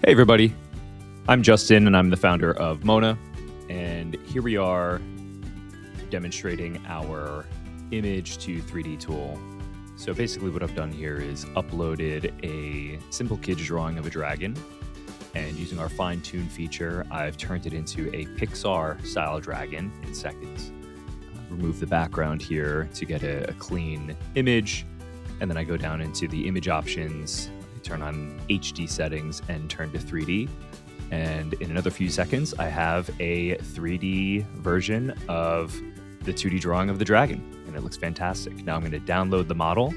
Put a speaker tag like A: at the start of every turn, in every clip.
A: Hey everybody, I'm Justin and I'm the founder of Mona, and here we are demonstrating our image to 3D tool. So basically what I've done here is uploaded a simple kid's drawing of a dragon, and using our fine-tune feature, I've turned it into a Pixar style dragon in seconds. Remove the background here to get a clean image, and then I go down into the image options, turn on HD settings and turn to 3D. And in another few seconds, I have a 3D version of the 2D drawing of the dragon, and it looks fantastic. Now I'm going to download the model.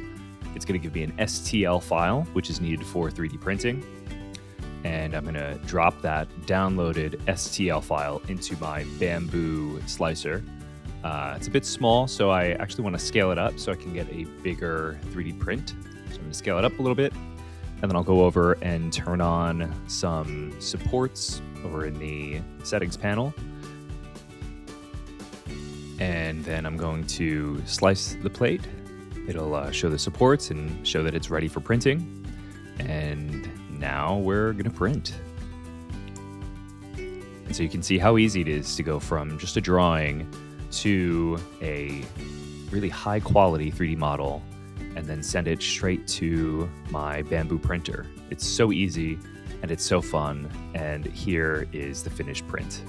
A: It's going to give me an STL file, which is needed for 3D printing. And I'm going to drop that downloaded STL file into my bamboo slicer. It's a bit small, so I actually want to scale it up so I can get a bigger 3D print. So I'm going to scale it up a little bit. And then I'll go over and turn on some supports over in the settings panel. And then I'm going to slice the plate. It'll show the supports and show that it's ready for printing. And now we're going to print. And so you can see how easy it is to go from just a drawing to a really high quality 3D model and then send it straight to my bamboo printer. It's so easy and it's so fun, and here is the finished print.